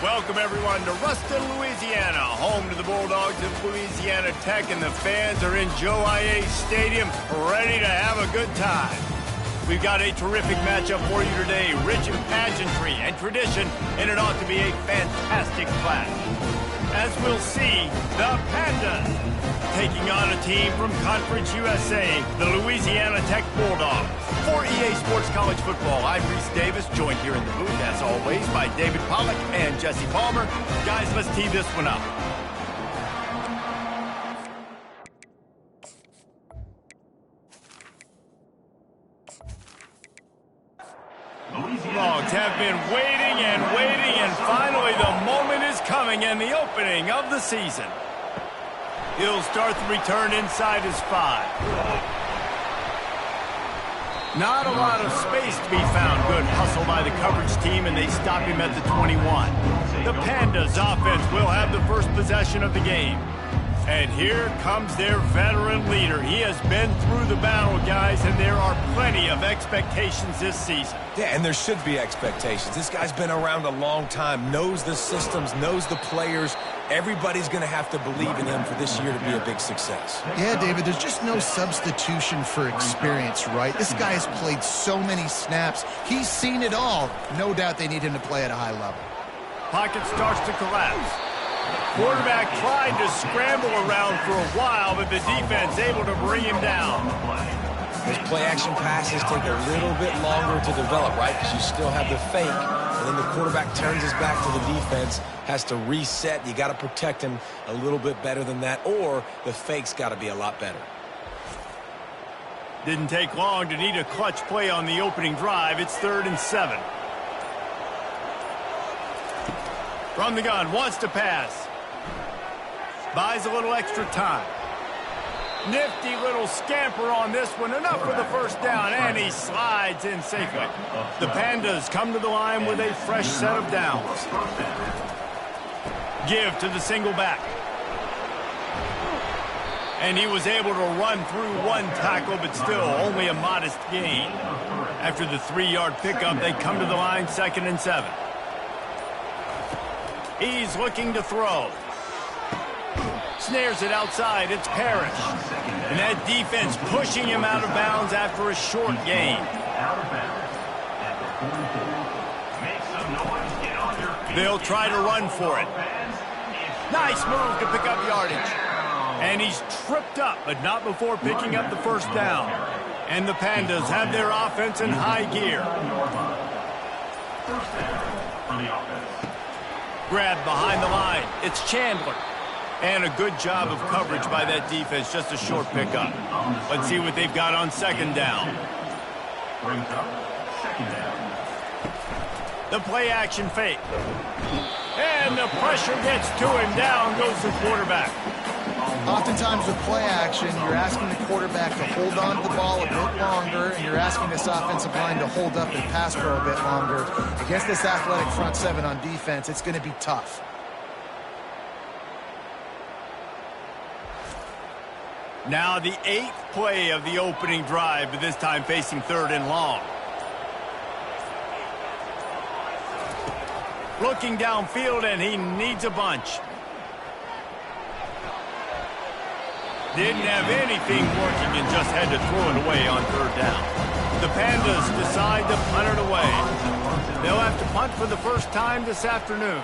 Welcome, everyone, to Ruston, Louisiana, home to the Bulldogs of Louisiana Tech, and the fans are in Joe I.A. Stadium ready to have a good time. We've got a terrific matchup for you today, rich in pageantry and tradition, and it ought to be a fantastic clash. As we'll see, the Pandas taking on a team from Conference USA, the Louisiana Tech Bulldogs. For EA Sports College Football, I'm Reese Davis, joined here in the booth, as always, by David Pollack and Jesse Palmer. Guys, let's tee this one up. Bulldogs have been waiting, and finally the moment is coming, and the opening of the season. He'll start the return inside his 5. Not a lot of space to be found. Good hustle by the coverage team, and they stop him at the 21. The Pandas offense will have the first possession of the game. And here comes their veteran leader. He has been through the battle, guys, and there are plenty of expectations this season. Yeah, and there should be expectations. This guy's been around a long time, knows the systems, knows the players. Everybody's going to have to believe in him for this year to be a big success. Yeah, David, there's just no substitution for experience, right? This guy has played so many snaps. He's seen it all. No doubt they need him to play at a high level. Pocket starts to collapse. Quarterback tried to scramble around for a while, but the defense able to bring him down. Those play-action passes take a little bit longer to develop, right? Because you still have the fake, and then the quarterback turns his back to the defense, has to reset. You got to protect him a little bit better than that, or the fake's got to be a lot better. Didn't take long to need a clutch play on the opening drive. It's 3rd and 7. From the gun, wants to pass. Buys a little extra time. Nifty little scamper on this one. Enough for the first down, and he slides in safely. The Pandas come to the line with a fresh set of downs. Give to the single back. And he was able to run through one tackle, but still only a modest gain. After the 3-yard pickup, they come to the line 2nd and 7. He's looking to throw. Snares it outside. It's Parrish. And that defense pushing him out of bounds after a short gain. They'll try to run for it. Nice move to pick up yardage. And he's tripped up, but not before picking up the first down. And the Pandas have their offense in high gear. Grab behind the line. It's Chandler. And a good job of coverage by that defense. Just a short pickup. Let's see what they've got on 2nd down. The play action fake. And the pressure gets to him. Down goes the quarterback. Oftentimes with play action, you're asking the quarterback to hold on to the ball a bit longer, and you're asking this offensive line to hold up and pass pro a bit longer. Against this athletic front 7 on defense, it's going to be tough. Now the 8th play of the opening drive, but this time facing 3rd and long. Looking downfield, and he needs a bunch. Didn't have anything working and just had to throw it away on 3rd down. The Pandas decide to punt it away. They'll have to punt for the first time this afternoon.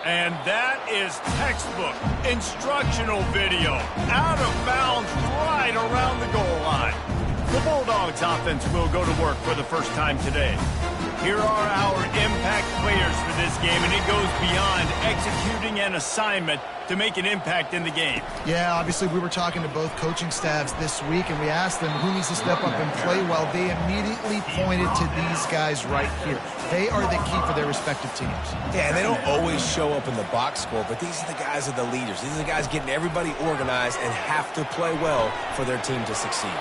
And that is textbook instructional video. Out of bounds right around the goal line. The Bulldogs offense will go to work for the first time today. Here are our impact players for this game, and it goes beyond executing an assignment to make an impact in the game. Yeah, obviously we were talking to both coaching staffs this week, and we asked them who needs to step up and play well. They immediately pointed to these guys right here. They are the key for their respective teams. Yeah, and they don't always show up in the box score, but these are the guys that are the leaders. These are the guys getting everybody organized and have to play well for their team to succeed.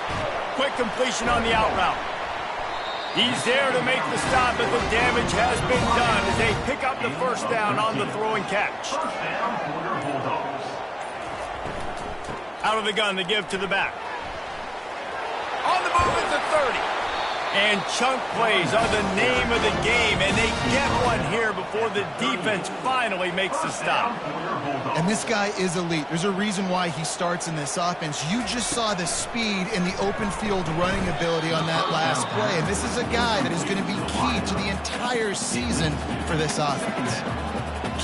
Quick completion on the out route. He's there to make the stop, but the damage has been done as they pick up the first down on the throw and catch. Out of the gun, the give to the back. On the move at the 30. And chunk plays are the name of the game, and they get one here before the defense finally makes the stop. And this guy is elite. There's a reason why he starts in this offense. You just saw the speed and the open field running ability on that last play, and this is a guy that is going to be key to the entire season for this offense.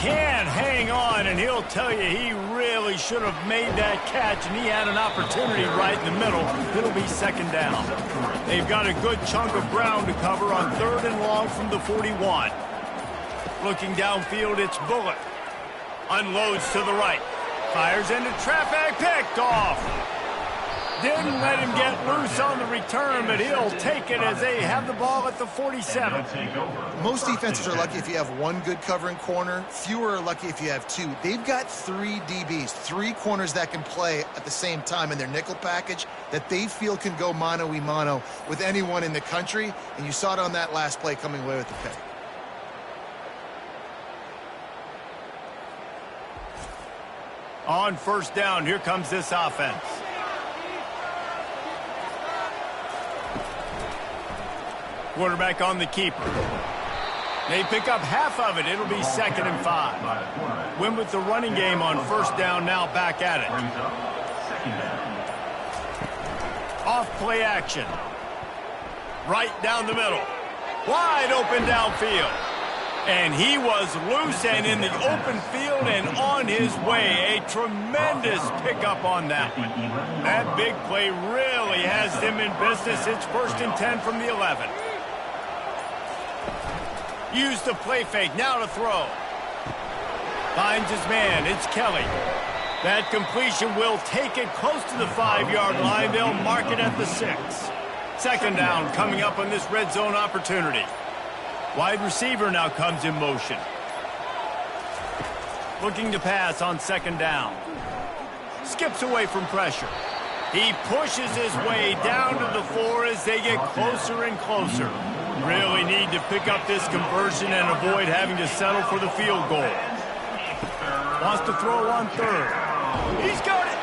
Can't hang on, and he'll tell you he really should have made that catch, and he had an opportunity right in the middle. It'll be second down. They've got a good chunk of ground to cover on 3rd and long from the 41. Looking downfield, it's Bullock. Unloads to the right. Fires into traffic, picked off. Didn't let him get loose on the return, but he'll take it as they have the ball at the 47. Most defenses are lucky if you have one good covering corner. Fewer are lucky if you have two. They've got 3 DBs, 3 corners that can play at the same time in their nickel package that they feel can go mano-a-mano with anyone in the country, and you saw it on that last play coming away with the pick. On first down, here comes this offense. Quarterback on the keeper. They pick up half of it. It'll be 2nd and 5. Win with the running game on first down, now back at it. Off play action. Right down the middle. Wide open downfield. And he was loose and in the open field and on his way. A tremendous pickup on that one. That big play really has them in business. It's 1st and 10 from the 11. Use the play fake, now to throw. Finds his man, it's Kelly. That completion will take it close to the 5-yard line. They'll mark it at the 6. Second down coming up on this red zone opportunity. Wide receiver now comes in motion. Looking to pass on second down. Skips away from pressure. He pushes his way down to the 4 as they get closer and closer. Really need to pick up this conversion and avoid having to settle for the field goal. Wants to throw on 3rd. He's got it.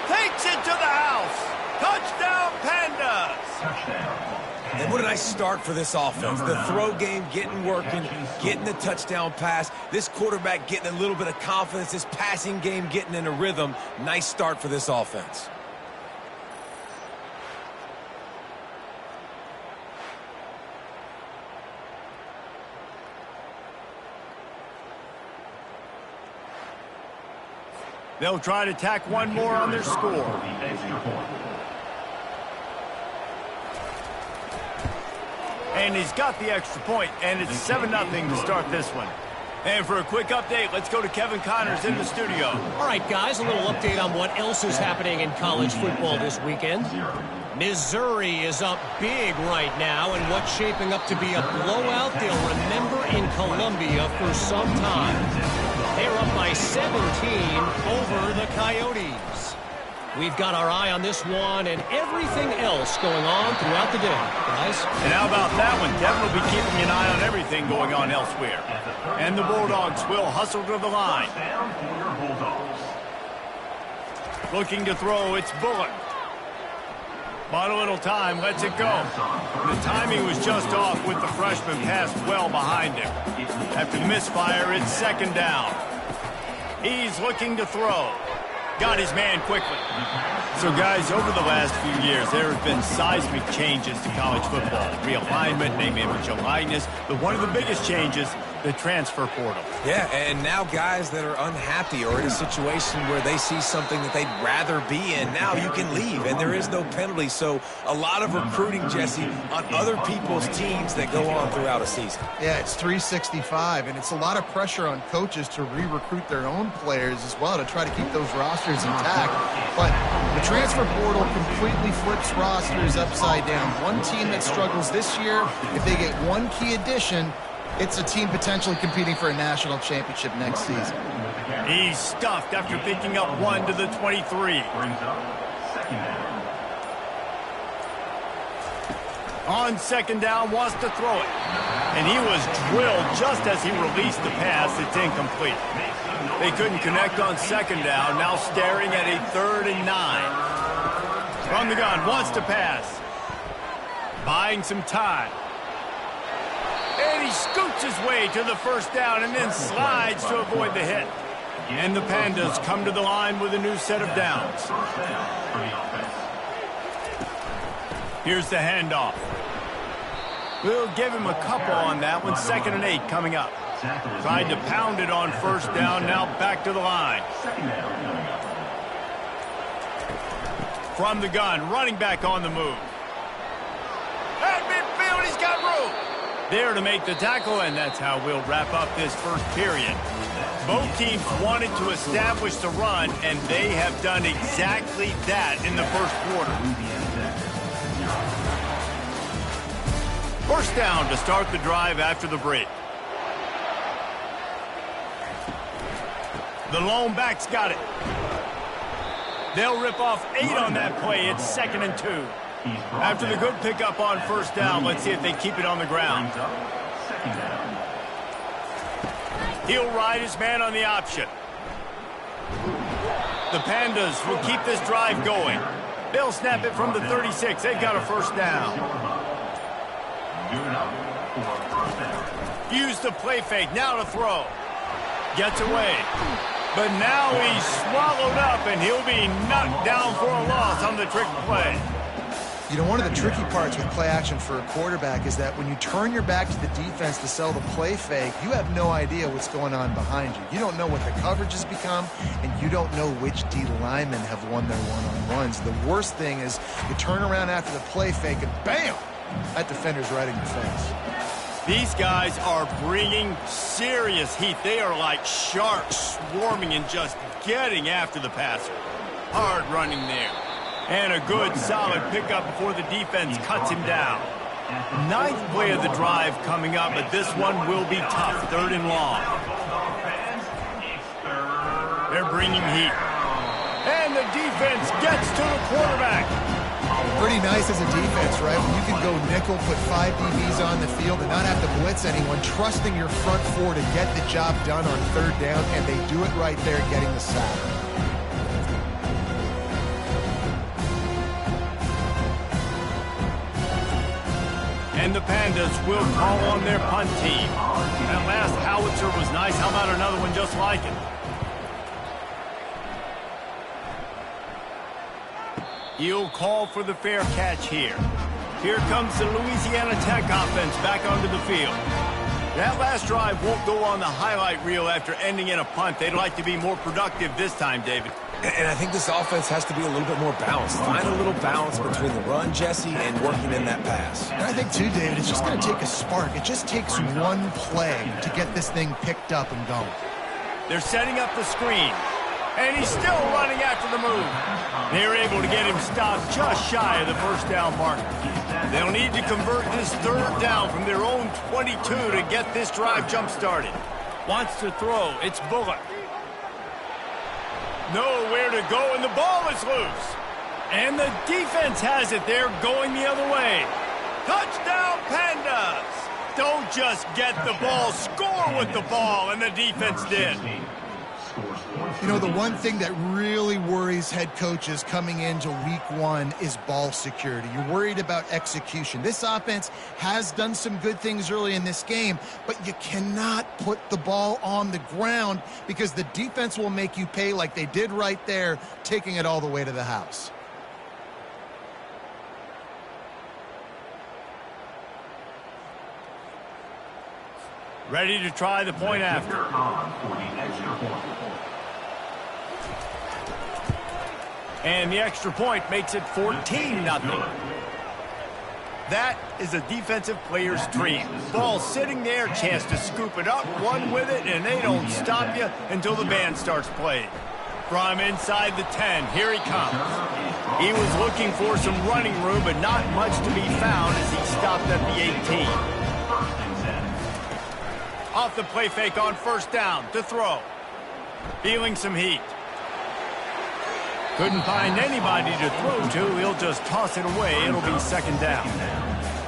Takes it to the house. Touchdown, Pandas. And what a nice start for this offense. The throw game getting working, getting the touchdown pass. This quarterback getting a little bit of confidence. This passing game getting in a rhythm. Nice start for this offense. They'll try to tack one more on their score. And he's got the extra point, and it's 7-0 to start this one. And for a quick update, let's go to Kevin Connors in the studio. All right, guys, a little update on what else is happening in college football this weekend. Missouri is up big right now, and what's shaping up to be a blowout they'll remember in Columbia for some time. They're up by 17 over the Coyotes. We've got our eye on this one and everything else going on throughout the day, guys. And how about that one? Kevin will be keeping an eye on everything going on elsewhere. And the Bulldogs will hustle to the line. Looking to throw, it's Bullock. Bought a little time, lets it go. The timing was just off with the freshman passed well behind him. After the misfire, it's second down. He's looking to throw. Got his man quickly. So, guys, over the last few years, there have been seismic changes to college football. Realignment, name, image, and likeness. But one of the biggest changes, the transfer portal. Yeah, and now guys that are unhappy or in a situation where they see something that they'd rather be in, now you can leave, and there is no penalty. So a lot of recruiting, Jesse, on other people's teams that go on throughout a season. Yeah, it's 365, and it's a lot of pressure on coaches to re-recruit their own players as well to try to keep those rosters intact. But the transfer portal completely flips rosters upside down. One team that struggles this year, if they get one key addition, it's a team potentially competing for a national championship next season. He's stuffed after picking up one to the 23. On second down, wants to throw it. And he was drilled just as he released the pass. It's incomplete. They couldn't connect on second down. Now staring at a 3rd and 9. From the gun, wants to pass. Buying some time. And he scoots his way to the first down and then slides to avoid the hit. And the Pandas come to the line with a new set of downs. Here's the handoff. We'll give him a couple on that one. 2nd and 8 coming up. Tried to pound it on first down, now back to the line. From the gun, running back on the move. At midfield, he's got room. There to make the tackle, and that's how we'll wrap up this first period. Both teams wanted to establish the run, and they have done exactly that in the first quarter. First down to start the drive after the break. The lone back's got it. They'll rip off 8 on that play. It's 2nd and 2. After the good pickup on first down, let's see if they keep it on the ground. He'll ride his man on the option. The Pandas will keep this drive going. They'll snap it from the 36. They've got a first down. Use the play fake. Now to throw. Gets away. But now he's swallowed up, and he'll be knocked down for a loss on the trick play. You know, one of the tricky parts with play action for a quarterback is that when you turn your back to the defense to sell the play fake, you have no idea what's going on behind you. You don't know what the coverage has become, and you don't know which D linemen have won their one-on-ones. The worst thing is you turn around after the play fake, and bam! That defender's right in your face. These guys are bringing serious heat. They are like sharks swarming and just getting after the passer. Hard running there. And a good, solid pickup before the defense cuts him down. 9th play of the drive coming up, but this one will be tough. 3rd and long. They're bringing heat. And the defense gets to the quarterback. Pretty nice as a defense, right? When you can go nickel, put 5 DBs on the field and not have to blitz anyone, trusting your front 4 to get the job done on 3rd down, and they do it right there, getting the sack. And the Pandas will call on their punt team. That last howitzer was nice. How about another one just like it? He'll call for the fair catch here. Here comes the Louisiana Tech offense back onto the field. That last drive won't go on the highlight reel after ending in a punt. They'd like to be more productive this time, David. And I think this offense has to be a little bit more balanced. Find a little balance between the run, Jesse, and working in that pass. And I think, too, David, it's just going to take a spark. It just takes one play to get this thing picked up and going. They're setting up the screen. And he's still running after the move. They're able to get him stopped just shy of the first down marker. They'll need to convert this 3rd down from their own 22 to get this drive jump-started. Wants to throw. It's Bullock. Nowhere to go, and the ball is loose. And the defense has it. They're going the other way. Touchdown, Pandas! Don't just get the ball, score with the ball, and the defense did. You know, the one thing that really worries head coaches coming into week 1 is ball security. You're worried about execution. This offense has done some good things early in this game, but you cannot put the ball on the ground because the defense will make you pay like they did right there, taking it all the way to the house. Ready to try the point after. And the extra point makes it 14-0. That is a defensive player's dream. Ball sitting there, chance to scoop it up, run with it, and they don't stop you until the band starts playing. From inside the 10, here he comes. He was looking for some running room, but not much to be found as he stopped at the 18. Off the play fake on first down to throw. Feeling some heat. Couldn't find anybody to throw to. He'll just toss it away. It'll be 2nd down.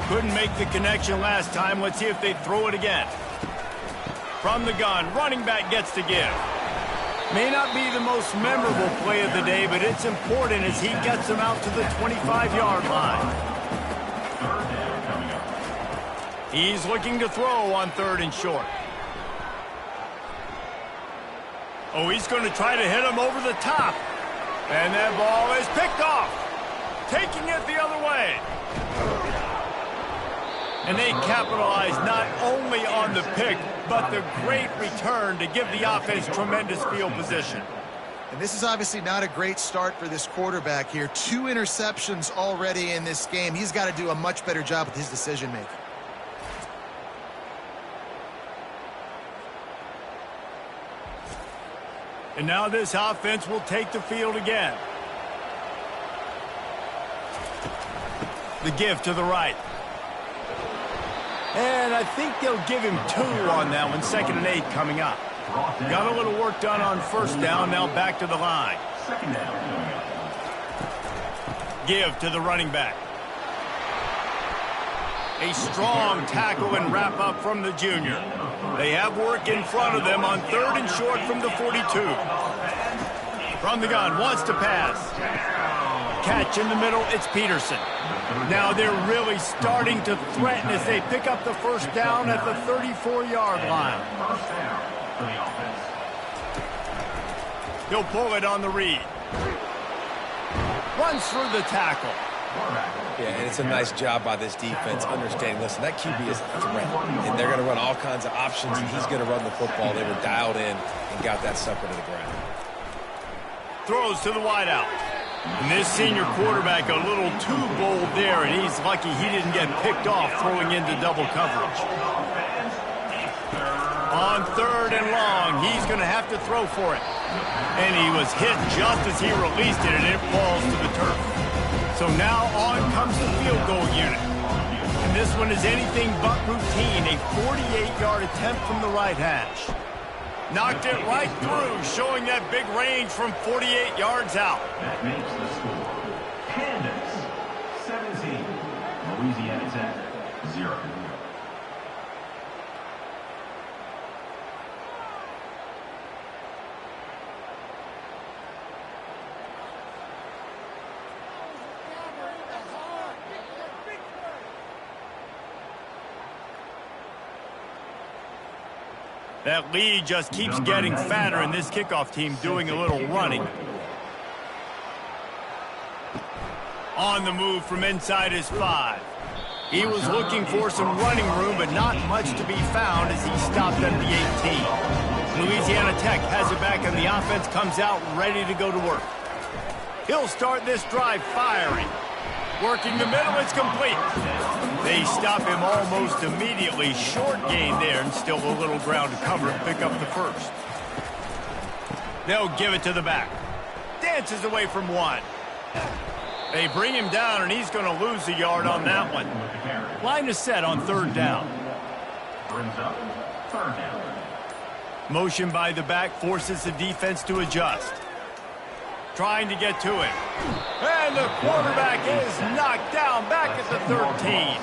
Couldn't make the connection last time. Let's see if they throw it again. From the gun, running back gets to give. May not be the most memorable play of the day, but it's important as he gets them out to the 25-yard line. He's looking to throw on 3rd and short. Oh, he's going to try to hit him over the top. And that ball is picked off. Taking it the other way. And they capitalize not only on the pick, but the great return to give the offense tremendous field position. And this is obviously not a great start for this quarterback here. 2 interceptions already in this game. He's got to do a much better job with his decision-making. And now this offense will take the field again. The give to the right. And I think they'll give him 2 on that one. 2nd and 8 coming up. Got a little work done on 1st down. Now back to the line. Give to the running back. A strong tackle and wrap up from the junior. They have work in front of them on 3rd and short from the 42. From the gun, wants to pass. Catch in the middle, it's Peterson. Now they're really starting to threaten as they pick up the 1st down at the 34-yard line. He'll pull it on the read. Runs through the tackle. Yeah, and it's a nice job by this defense understanding, listen, that QB is a threat, and they're going to run all kinds of options, and he's going to run the football. They were dialed in and got that sucker to the ground. Throws to the wideout. And this senior quarterback a little too bold there, and he's lucky he didn't get picked off throwing into double coverage. On 3rd and long, he's going to have to throw for it. And he was hit just as he released it, and it falls to the turf. So now on comes the field goal unit. And this one is anything but routine, a 48-yard attempt from the right hash. Knocked it right through, showing that big range from 48 yards out. That makes the score Kansas 17, Louisiana Tech 0. That lead just keeps getting fatter, and this kickoff team doing a little running. On the move from inside his 5. He was looking for some running room, but not much to be found as he stopped at the 18. Louisiana Tech has it back, and the offense comes out ready to go to work. He'll start this drive firing. Working the middle, it's complete. They stop him almost immediately. Short gain there, and still a little ground to cover and pick up the 1st. They'll give it to the back. Dances away from 1. They bring him down, and he's going to lose a yard on that one. Line is set on 3rd down. Brings up 3rd down. Motion by the back forces the defense to adjust. Trying to get to it. And the quarterback is knocked down back at the 13.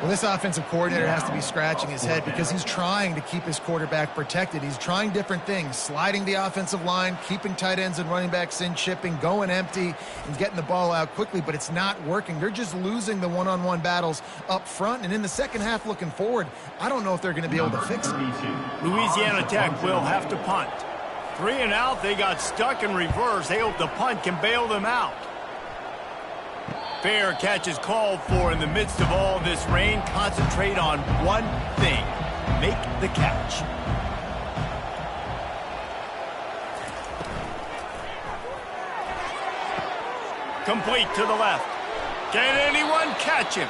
Well, this offensive coordinator has to be scratching his head because he's trying to keep his quarterback protected. He's trying different things, sliding the offensive line, keeping tight ends and running backs in, chipping, going empty, and getting the ball out quickly, but it's not working. They're just losing the one-on-one battles up front, and in the second half looking forward, I don't know if they're going to be able to fix it. Louisiana Tech will have to punt. 3 and out, they got stuck in reverse. They hope the punt can bail them out. Fair catch is called for in the midst of all this rain. Concentrate on one thing. Make the catch. Complete to the left. Can anyone catch him?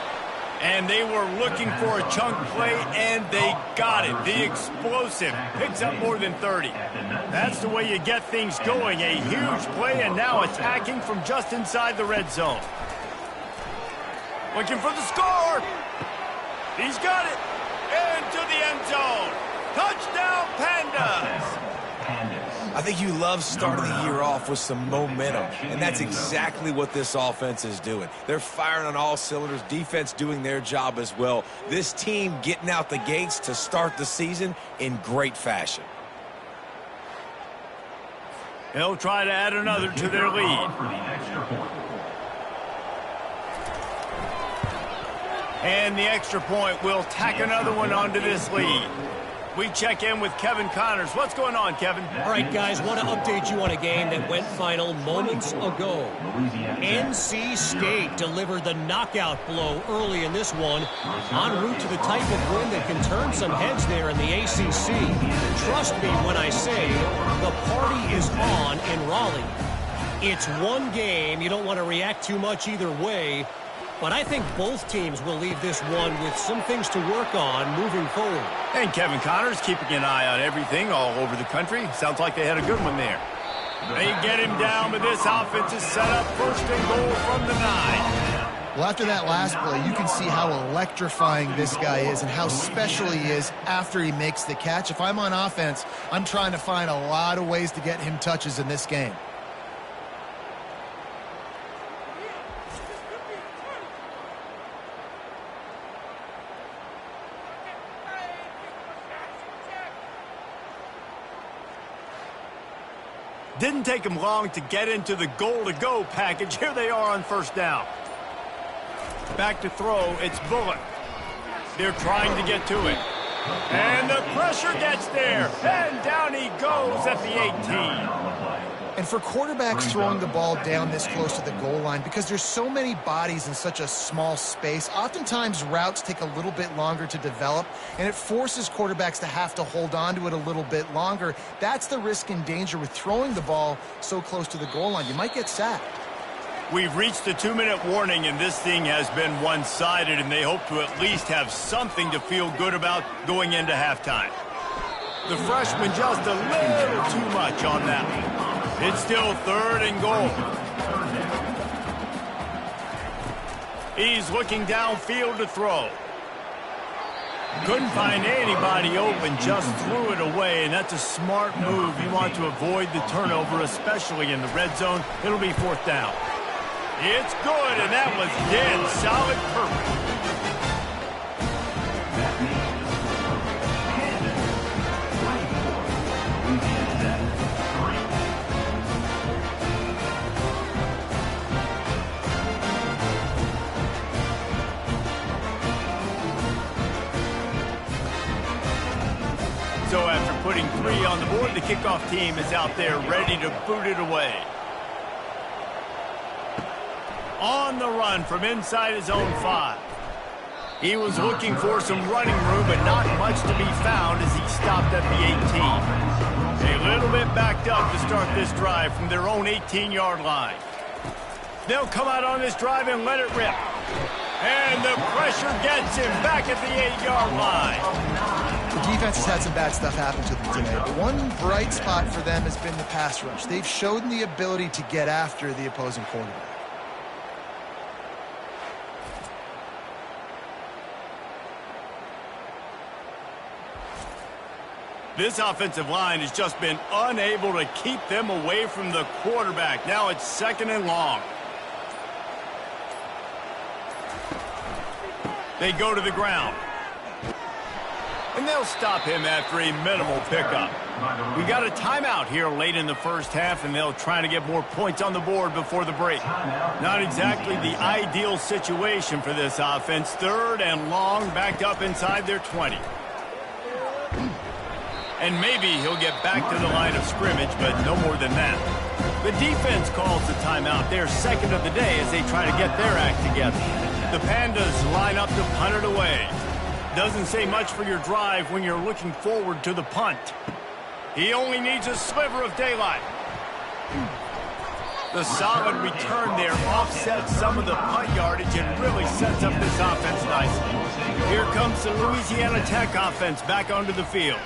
And they were looking for a chunk play, and they got it. The explosive picks up more than 30. That's the way you get things going. A huge play, and now attacking from just inside the red zone. Looking for the score. He's got it. Into the end zone. Touchdown, Pandas. I think you love starting the year off with some momentum, and that's exactly what this offense is doing. They're firing on all cylinders, defense doing their job as well. This team getting out the gates to start the season in great fashion. They'll try to add another to their lead. And the extra point will tack another one onto this lead. We check in with Kevin Connors. What's going on, Kevin? All right, guys, want to update you on a game that went final moments ago. NC State delivered the knockout blow early in this one, en route to the type of win that can turn some heads there in the ACC. Trust me when I say the party is on in Raleigh. It's one game. You don't want to react too much either way. But I think both teams will leave this one with some things to work on moving forward. And Kevin Connors keeping an eye on everything all over the country. Sounds like they had a good one there. They get him down, but this offense is set up first and goal from the 9. Well, after that last play, you can see how electrifying this guy is and how special he is after he makes the catch. If I'm on offense, I'm trying to find a lot of ways to get him touches in this game. Didn't take him long to get into the goal-to-go package. Here they are on first down. Back to throw, it's Bullock. They're trying to get to it. And the pressure gets there. And down he goes at the 18. And for quarterbacks throwing the ball down this close to the goal line, because there's so many bodies in such a small space, oftentimes routes take a little bit longer to develop, and it forces quarterbacks to have to hold on to it a little bit longer. That's the risk and danger with throwing the ball so close to the goal line. You might get sacked. We've reached the 2-minute warning, and this thing has been one-sided, and they hope to at least have something to feel good about going into halftime. The freshman just a little too much on that one. It's still 3rd and goal. He's looking downfield to throw. Couldn't find anybody open, just threw it away, and that's a smart move. You want to avoid the turnover, especially in the red zone. It'll be 4th down. It's good, and that was dead solid perfect. So after putting 3 on the board, the kickoff team is out there ready to boot it away. On the run from inside his own 5. He was looking for some running room, but not much to be found as he stopped at the 18. A little bit backed up to start this drive from their own 18-yard line. They'll come out on this drive and let it rip. And the pressure gets him back at the 8-yard line. The defense has had some bad stuff happen to them today, but one bright spot for them has been the pass rush. They've shown the ability to get after the opposing quarterback. This offensive line has just been unable to keep them away from the quarterback. Now it's 2nd and long. They go to the ground. And they'll stop him after a minimal pickup. We got a timeout here late in the first half, and they'll try to get more points on the board before the break. Not exactly the ideal situation for this offense. 3rd and long, backed up inside their 20. And maybe he'll get back to the line of scrimmage, but no more than that. The defense calls the timeout. They're 2nd of the day as they try to get their act together. The Pandas line up to punt it away. Doesn't say much for your drive when you're looking forward to the punt. He only needs a sliver of daylight. The solid return there offsets some of the punt yardage and really sets up this offense nicely. Here comes the Louisiana Tech offense back onto the field.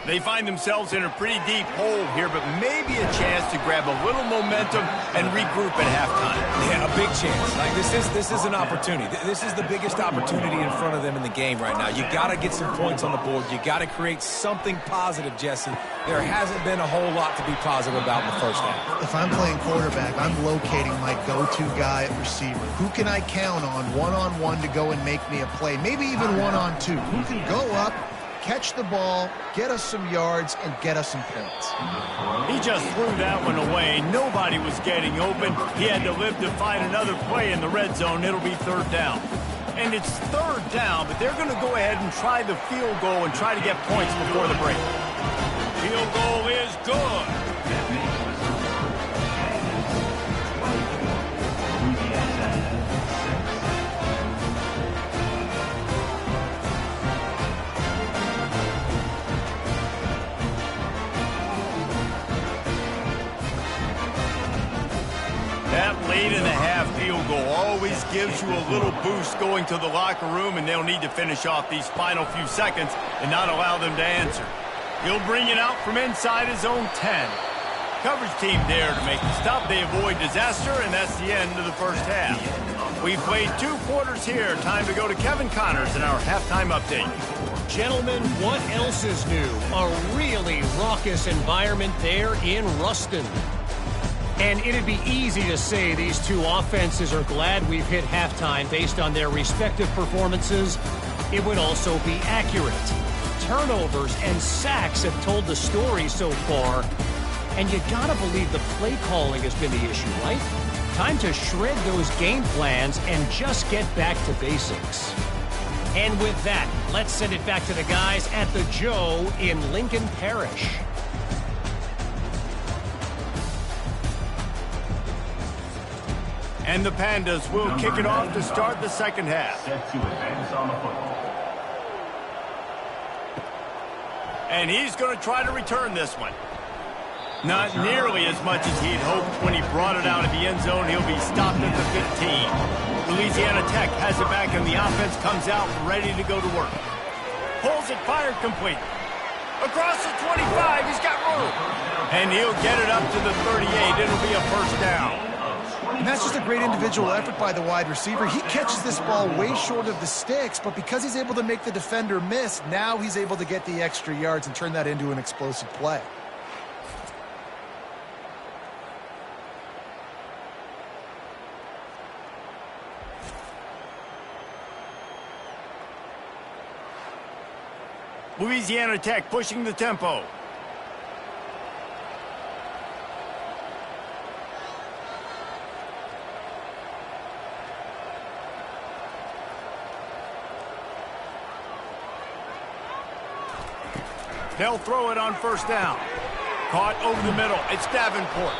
They find themselves in a pretty deep hole here, but maybe a chance to grab a little momentum and regroup at halftime. Yeah, a big chance. Like this is an opportunity. This is the biggest opportunity in front of them in the game right now. You got to get some points on the board. You got to create something positive, Jesse. There hasn't been a whole lot to be positive about in the first half. If I'm playing quarterback, I'm locating my go-to guy at receiver. Who can I count on one-on-one to go and make me a play? Maybe even one-on-two. Who can go up, catch the ball, get us some yards, and get us some points. He just threw that one away. Nobody was getting open. He had to live to find another play in the red zone. It'll be 3rd down. And it's third down, but they're going to go ahead and try the field goal and try to get points before the break. Field goal is good. That late in the half field goal always gives you a little boost going to the locker room, and they'll need to finish off these final few seconds and not allow them to answer. He'll bring it out from inside his own 10. Coverage team there to make the stop. They avoid disaster, and that's the end of the first half. We've played 2 quarters here. Time to go to Kevin Connors in our halftime update. Gentlemen, what else is new? A really raucous environment there in Ruston. And it'd be easy to say these two offenses are glad we've hit halftime based on their respective performances. It would also be accurate. Turnovers and sacks have told the story so far. And you gotta believe the play calling has been the issue, right? Time to shred those game plans and just get back to basics. And with that, let's send it back to the guys at the Joe in Lincoln Parish. And the Pandas will kick it off to start the second half. Set to advance on the football. And he's going to try to return this one. Not nearly as much as he'd hoped when he brought it out of the end zone. He'll be stopped at the 15. Louisiana Tech has it back, and the offense comes out ready to go to work. Pulls it, fired complete. Across the 25, he's got room. And he'll get it up to the 38. It'll be a first down. And that's just a great individual effort by the wide receiver. He catches this ball way short of the sticks, but because he's able to make the defender miss, now he's able to get the extra yards and turn that into an explosive play. Louisiana Tech pushing the tempo. They'll throw it on first down. Caught over the middle. It's Davenport.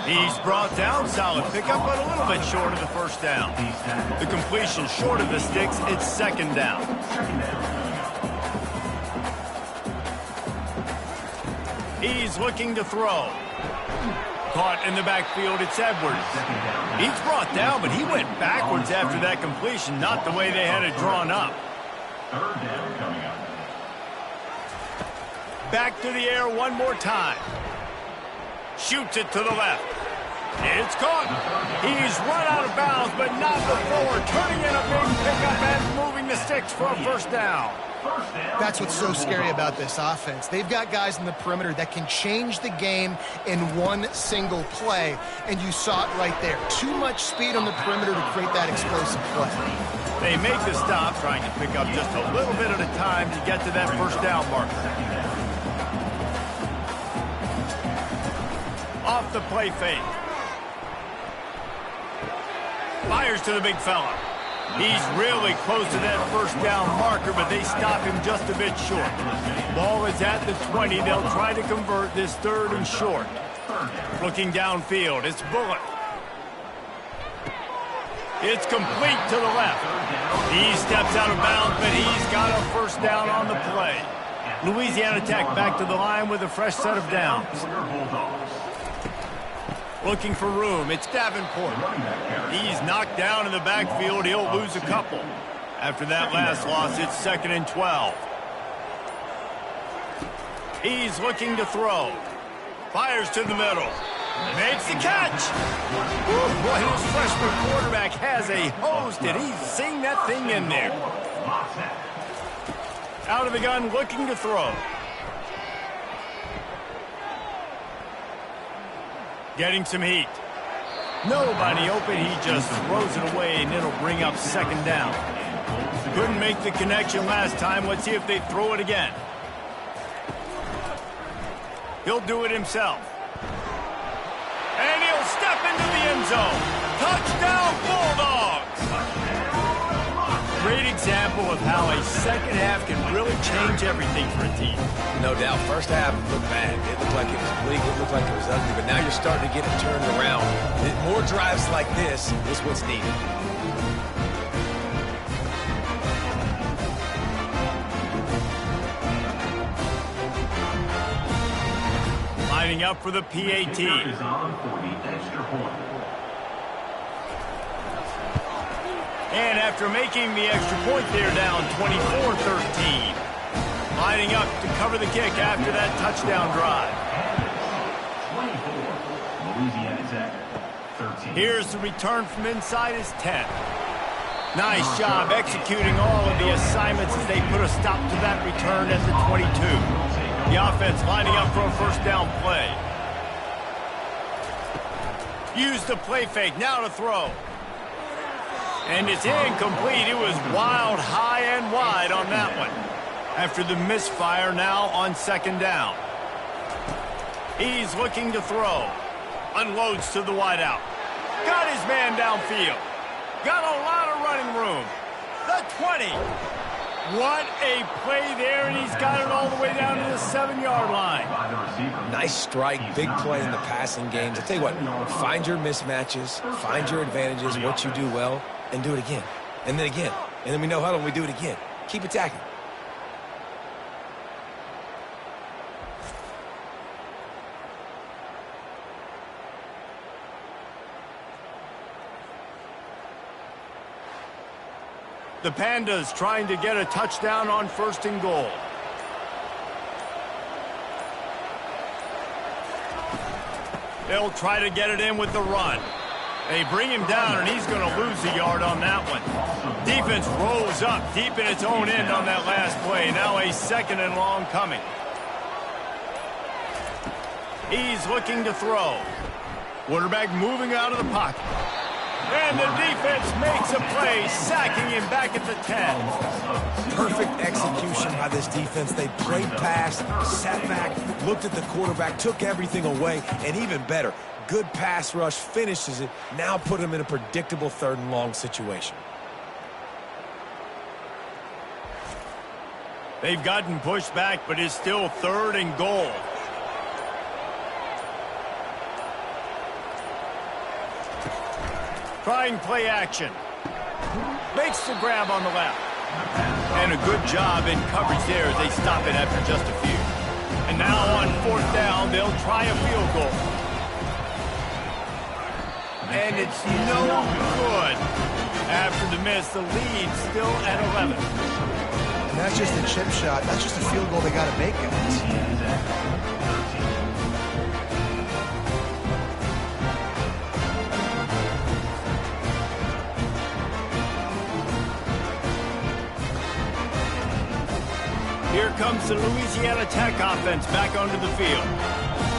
He's brought down. Solid pickup, but a little bit short of the first down. The completion short of the sticks. It's second down. He's looking to throw. Caught in the backfield. It's Edwards. He's brought down, but he went backwards after that completion. Not the way they had it drawn up. Third down coming up. Back to the air one more time. Shoots it to the left. It's caught. He's run out of bounds, but not before turning in a big pickup and moving the sticks for a first down. That's what's so scary about this offense. They've got guys in the perimeter that can change the game in one single play, and you saw it right there. Too much speed on the perimeter to create that explosive play. They make the stop, trying to pick up just a little bit at a time to get to that first down marker. Off the play fake. Fires to the big fella. He's really close to that first down marker, but they stop him just a bit short. Ball is at the 20. They'll try to convert this third and short. Looking downfield, it's Bullock. It's complete to the left. He steps out of bounds, but he's got a first down on the play. Louisiana Tech back to the line with a fresh set of downs. Looking for room. It's Davenport. He's knocked down in the backfield. He'll lose a couple. After that last loss, it's 2nd and 12. He's looking to throw. Fires to the middle. Makes the catch. Woo, boy, his freshman quarterback has a hose. Did he sing that thing in there? Out of the gun, looking to throw. Getting some heat. Nobody open. He just throws it away, and it'll bring up second down. Couldn't make the connection last time. Let's see if they throw it again. He'll do it himself. And he'll step into the end zone. Touchdown, Bulldogs! example of how a second half can really change everything for a team. No doubt. First half looked bad. It looked like it was bleak. It looked like it was ugly. But now you're starting to get it turned around. More drives like this is what's needed. Lining up for the PAT. Is on for the extra point. And after making the extra point, they're down 24-13. Lining up to cover the kick after that touchdown drive. 24. Louisiana Tech. 13. Here's the return from inside his 10. Nice job executing all of the assignments as they put a stop to that return at the 22. The offense lining up for a first down play. Use the play fake, now to throw. And it's incomplete. It was wild, high and wide on that one. After the misfire, now on second down. He's looking to throw. Unloads to the wideout. Got his man downfield. Got a lot of running room. The 20. What a play there, and he's got it all the way down to the 7-yard line. Nice strike, big play in the passing games. I tell you what, find your mismatches, find your advantages, what you do well, and do it again. And then again. And then we know how to we do it again. Keep attacking. The Pandas trying to get a touchdown on first and goal. They'll try to get it in with the run. They bring him down, and he's going to lose a yard on that one. Defense rolls up deep in its own end on that last play. Now a second and long coming. He's looking to throw. Quarterback moving out of the pocket. And the defense makes a play, sacking him back at the 10. Perfect execution by this defense. They played past, sat back, looked at the quarterback, took everything away, and even better, good pass rush, finishes it, now put him in a predictable third and long situation. They've gotten pushed back, but it's still third and goal. Trying play action. Makes the grab on the left. And a good job in coverage there as they stop it after just a few. And now on fourth down, they'll try a field goal. And it's no good. After the miss, the lead still at 11. And that's just a chip shot. That's just a field goal they got to make, guys. Here comes the Louisiana Tech offense back onto the field.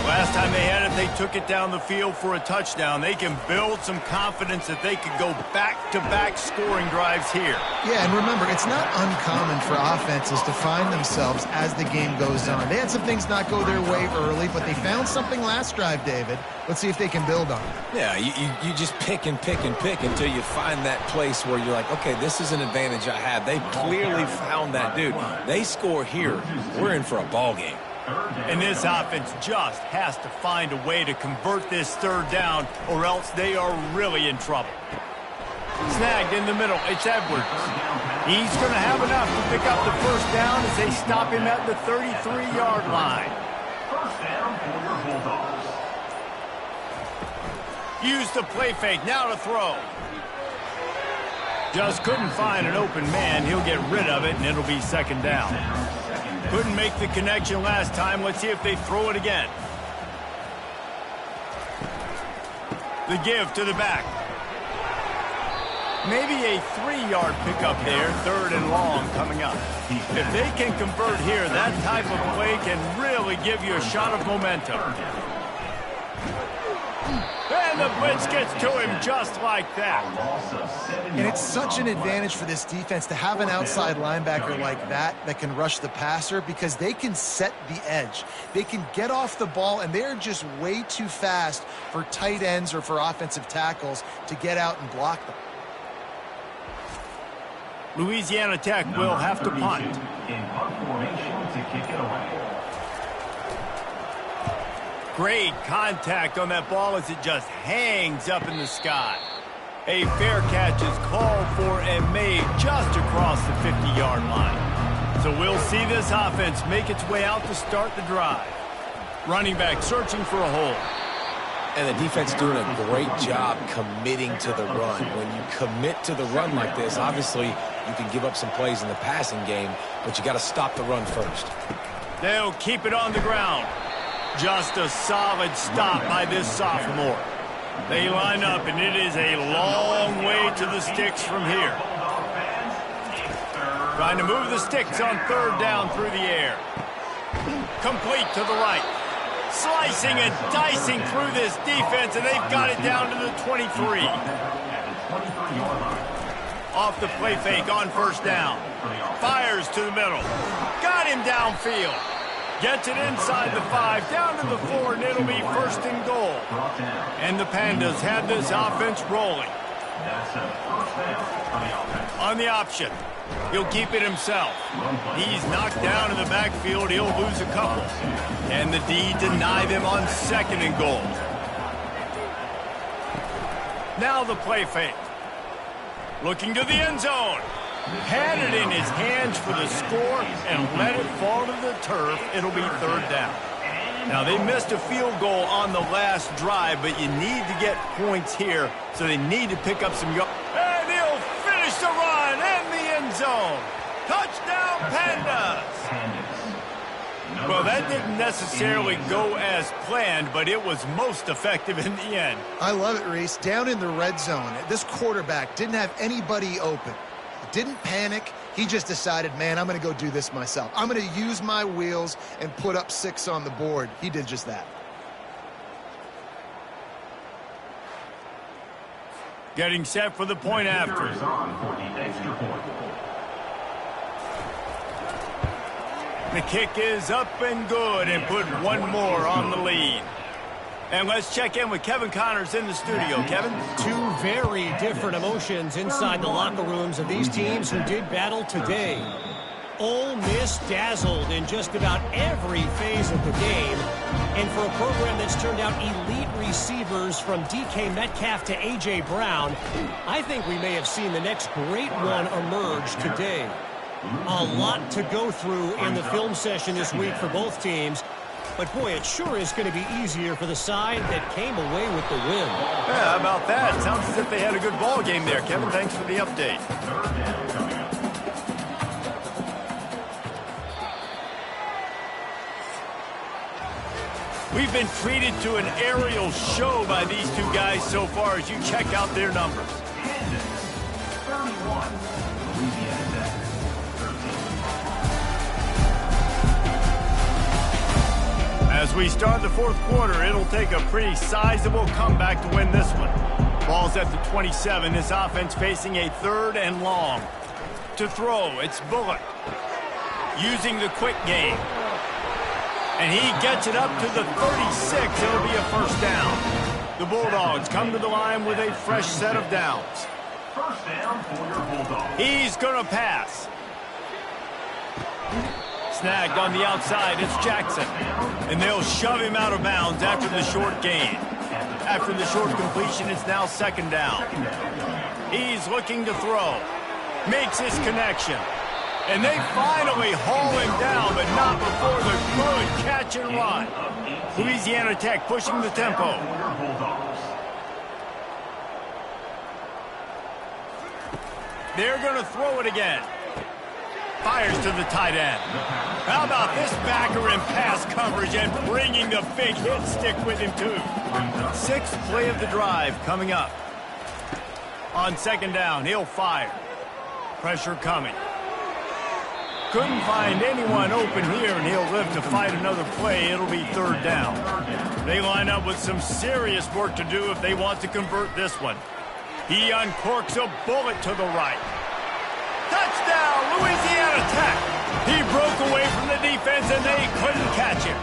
Last time they had it, they took it down the field for a touchdown. They can build some confidence that they could go back-to-back scoring drives here. Yeah, and remember, it's not uncommon for offenses to find themselves as the game goes on. They had some things not go their way early, but they found something last drive, David. Let's see if they can build on it. Yeah, you just pick and pick and pick until you find that place where you're like, okay, this is an advantage I have. They clearly found that, dude. They score here, we're in for a ball game. And this offense just has to find a way to convert this third down, or else they are really in trouble. Snagged in the middle, it's Edwards. He's going to have enough to pick up the first down as they stop him at the 33-yard line. First down for your Bulldogs. Use the play fake, now to throw. Just couldn't find an open man. He'll get rid of it, and it'll be second down. Couldn't make the connection last time. Let's see if they throw it again. The give to the back. Maybe a 3-yard pickup there, third and long coming up. If they can convert here, that type of play can really give you a shot of momentum. And the blitz gets to him just like that. And it's such an advantage for this defense to have an outside linebacker like that can rush the passer, because they can set the edge. They can get off the ball, and they're just way too fast for tight ends or for offensive tackles to get out and block them. Louisiana Tech will have to punt. In punt formation to kick it away. Great contact on that ball as it just hangs up in the sky. A fair catch is called for and made just across the 50-yard line. So we'll see this offense make its way out to start the drive. Running back searching for a hole. And the defense doing a great job committing to the run. When you commit to the run like this, obviously you can give up some plays in the passing game, but you got to stop the run first. They'll keep it on the ground. Just a solid stop by this sophomore. They line up, and it is a long way to the sticks from here. Trying to move the sticks on third down through the air. Complete to the right. Slicing and dicing through this defense, and they've got it down to the 23. Off the play fake on first down. Fires to the middle. Got him downfield. Gets it inside the 5, down to the 4, and it'll be first and goal. And the Pandas have this offense rolling. On the option, he'll keep it himself. He's knocked down in the backfield. He'll lose a couple. And the D deny them on second and goal. Now the play fake. Looking to the end zone. Had it in his hands for the score and let it fall to the turf. It'll be third down. Now, they missed a field goal on the last drive, but you need to get points here, so they need to pick up some yards. And he'll finish the run in the end zone. Touchdown, Pandas! Well, that didn't necessarily go as planned, but it was most effective in the end. I love it, Reese. Down in the red zone, this quarterback didn't have anybody open. Didn't panic. He just decided, man, I'm going to go do this myself. I'm going to use my wheels and put up 6 on the board. He did just that. Getting set for the point after. The kick is up and good and put one more on the lead. And let's check in with Kevin Connors in the studio. Kevin? Two very different emotions inside the locker rooms of these teams who did battle today. Ole Miss dazzled in just about every phase of the game. And for a program that's turned out elite receivers from DK Metcalf to A.J. Brown, I think we may have seen the next great one emerge today. A lot to go through in the film session this week for both teams. But, boy, it sure is going to be easier for the side that came away with the win. Yeah, how about that? Sounds as if they had a good ball game there, Kevin. Thanks for the update. We've been treated to an aerial show by these two guys so far as you check out their numbers. 31, Louisiana Tech. As we start the fourth quarter, it'll take a pretty sizable comeback to win this one. Ball's at the 27. This offense facing a third and long. To throw, it's Bullock. Using the quick game. And he gets it up to the 36. It'll be a first down. The Bulldogs come to the line with a fresh set of downs. First down for your Bulldogs. He's going to pass. Snagged on the outside, it's Jackson. And they'll shove him out of bounds after the short gain. After the short completion, it's now second down. He's looking to throw. Makes his connection. And they finally haul him down, but not before the good catch and run. Louisiana Tech pushing the tempo. They're going to throw it again. Fires to the tight end. How about this backer in pass coverage and bringing the big hit stick with him, too. Sixth play of the drive coming up. On second down, he'll fire. Pressure coming. Couldn't find anyone open here, and he'll live to fight another play. It'll be third down. They line up with some serious work to do if they want to convert this one. He uncorks a bullet to the right. Touchdown, Louisiana Tech. He broke away from the defense, and they couldn't catch him.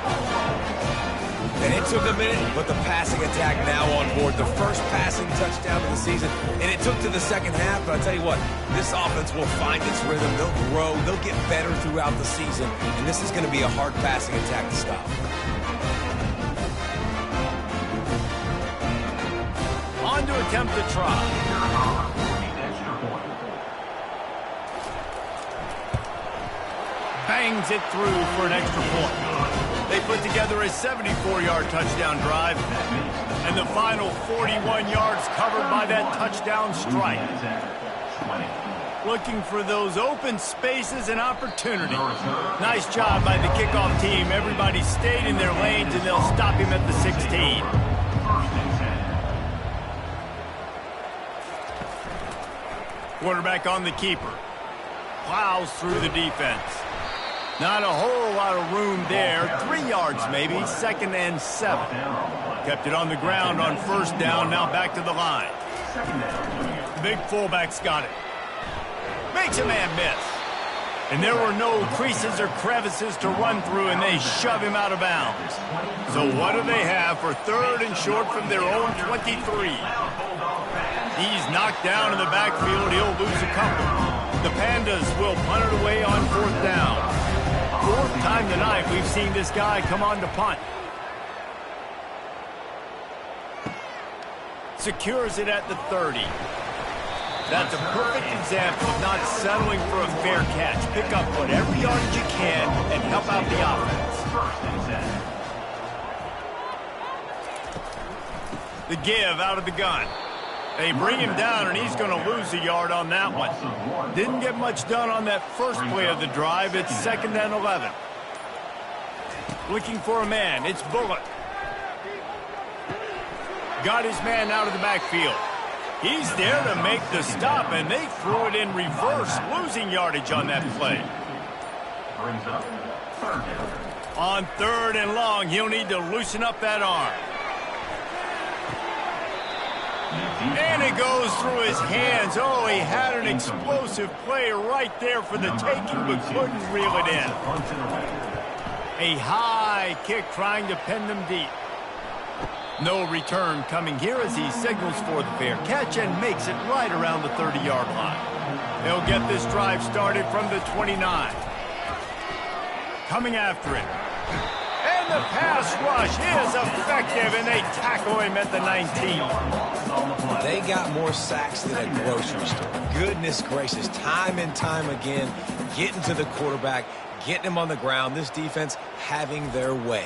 And it took a minute, but the passing attack now on board. The first passing touchdown of the season, and it took to the second half, but I'll tell you what, this offense will find its rhythm. They'll grow. They'll get better throughout the season, and this is going to be a hard passing attack to stop. On to attempt the try. Bangs it through for an extra point. They put together a 74-yard touchdown drive, and the final 41 yards covered by that touchdown strike. Looking for those open spaces and opportunity. Nice job by the kickoff team. Everybody stayed in their lanes, and they'll stop him at the 16. Quarterback on the keeper. Plows through the defense. Not a whole lot of room there. 3 yards maybe. 2nd and 7. Kept it on the ground on first down. Now back to the line. The big fullback's got it. Makes a man miss. And there were no creases or crevices to run through, and they shove him out of bounds. So what do they have for 3rd and short from their own 23? He's knocked down in the backfield. He'll lose a couple. The Pandas will punt it away on 4th down. 4th time tonight we've seen this guy come on to punt. Secures it at the 30. That's a perfect example of not settling for a fair catch. Pick up whatever yardage you can and help out the offense. The give out of the gun. They bring him down, and he's going to lose a yard on that one. Didn't get much done on that first play of the drive. It's 2nd and 11. Looking for a man. It's Bullock. Got his man out of the backfield. He's there to make the stop, and they threw it in reverse, losing yardage on that play. On 3rd and long, he'll need to loosen up that arm. And it goes through his hands. Oh, he had an explosive play right there for the taking, but couldn't reel it in. A high kick trying to pen them deep. No return coming here as he signals for the fair catch and makes it right around the 30-yard line. They'll get this drive started from the 29. Coming after it. And the pass rush is effective, and they tackle him at the 19. They got more sacks than a grocery store. Goodness gracious, time and time again, getting to the quarterback, getting him on the ground. This defense having their way.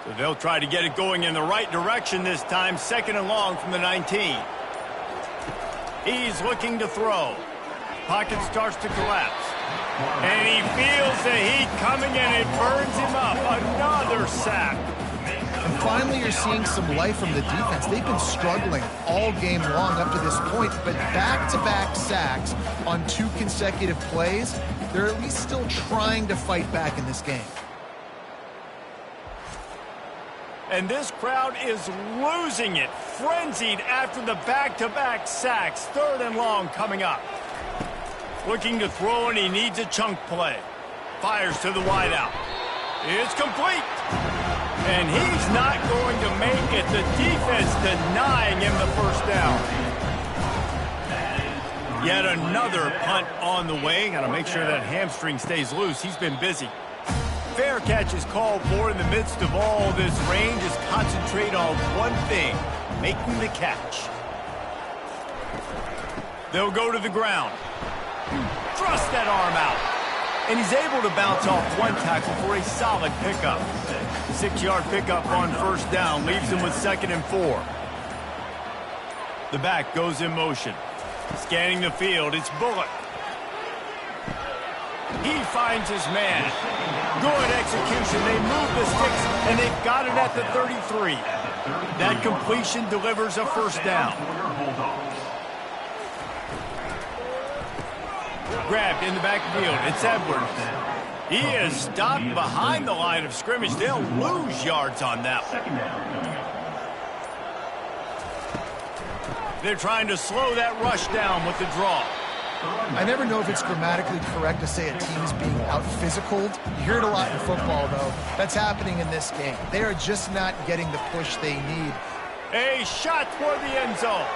So they'll try to get it going in the right direction this time. 2nd and long from the 19. He's looking to throw. Pocket starts to collapse. And he feels the heat coming, and it burns him up. Another sack. And finally, you're seeing some life from the defense. They've been struggling all game long up to this point, but back-to-back sacks on 2 consecutive plays, they're at least still trying to fight back in this game. And this crowd is losing it, frenzied after the back-to-back sacks. 3rd and long coming up. Looking to throw, and he needs a chunk play. Fires to the wideout. It's complete. And he's not going to make it. The defense denying him the first down. Yet another punt on the way. Got to make sure that hamstring stays loose. He's been busy. Fair catch is called for in the midst of all this rain. Just concentrate on one thing, making the catch. They'll go to the ground. Thrust that arm out. And he's able to bounce off one tackle for a solid pickup. 6-yard pickup on first down leaves him with 2nd and 4. The back goes in motion. Scanning the field, it's Bullock. He finds his man. Good execution. They move the sticks, and they've got it at the 33. That completion delivers a first down. Grabbed in the backfield. It's Edwards. He is stopped behind the line of scrimmage. They'll lose yards on that one. They're trying to slow that rush down with the draw. I never know if it's grammatically correct to say a team is being out-physicaled. You hear it a lot in football, though. That's happening in this game. They are just not getting the push they need. A shot toward the end zone.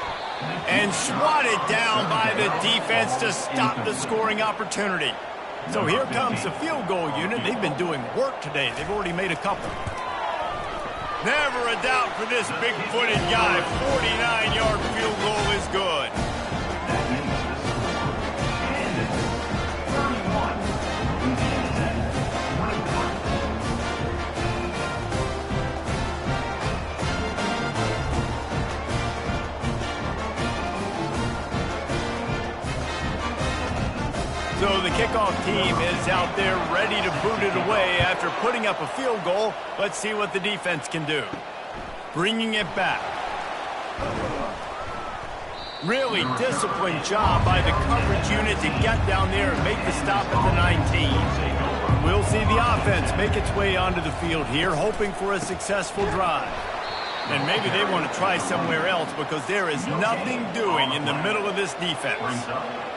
And swatted down by the defense to stop the scoring opportunity. So here comes the field goal unit. They've been doing work today. They've already made a couple. Never a doubt for this big-footed guy. 49-yard field goal is good. So the kickoff team is out there ready to boot it away after putting up a field goal. Let's see what the defense can do. Bringing it back. Really disciplined job by the coverage unit to get down there and make the stop at the 19. We'll see the offense make its way onto the field here, hoping for a successful drive. And maybe they want to try somewhere else because there is nothing doing in the middle of this defense.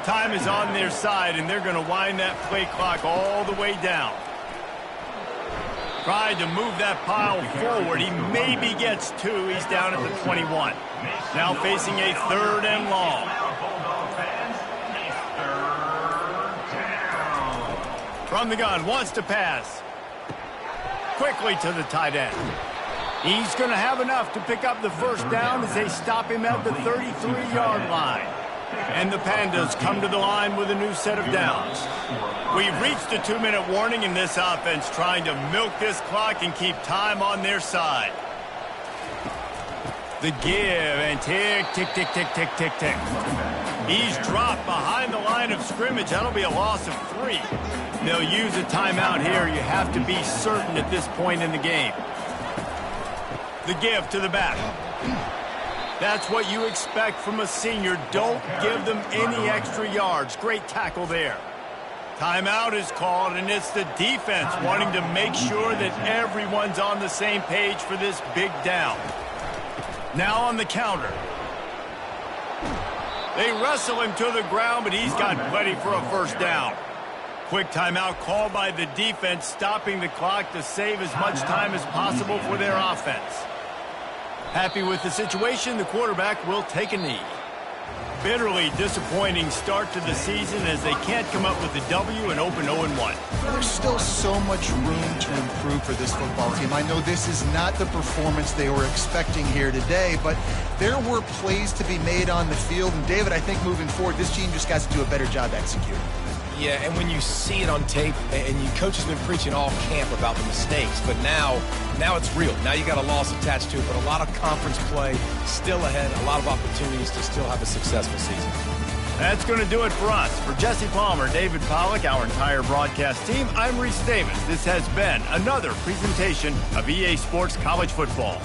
Time is on their side, and they're going to wind that play clock all the way down. Tried to move that pile forward. He maybe gets two. He's down at the 21. Now facing a 3rd and long. From the gun, wants to pass. Quickly to the tight end. He's going to have enough to pick up the first down as they stop him at the 33-yard line. And the Pandas come to the line with a new set of downs. We've reached a 2-minute warning in this offense, trying to milk this clock and keep time on their side. The give, and tick, tick, tick, tick, tick, tick, tick. He's dropped behind the line of scrimmage. That'll be a loss of 3. They'll use a timeout here. You have to be certain at this point in the game. The give to the back. That's what you expect from a senior. Don't give them any extra yards. Great tackle there. Timeout is called, and it's the defense wanting to make sure that everyone's on the same page for this big down. Now on the counter. They wrestle him to the ground, but he's got plenty for a first down. Quick timeout called by the defense, stopping the clock to save as much time as possible for their offense. Happy with the situation, the quarterback will take a knee. Bitterly disappointing start to the season as they can't come up with a W and open 0-1. There's still so much room to improve for this football team. I know this is not the performance they were expecting here today, but there were plays to be made on the field. And David, I think moving forward, this team just got to do a better job executing. Yeah, and when you see it on tape, and your coach has been preaching all camp about the mistakes, but now it's real. Now you got a loss attached to it, but a lot of conference play still ahead, a lot of opportunities to still have a successful season. That's going to do it for us. For Jesse Palmer, David Pollack, our entire broadcast team, I'm Reese Davis. This has been another presentation of EA Sports College Football.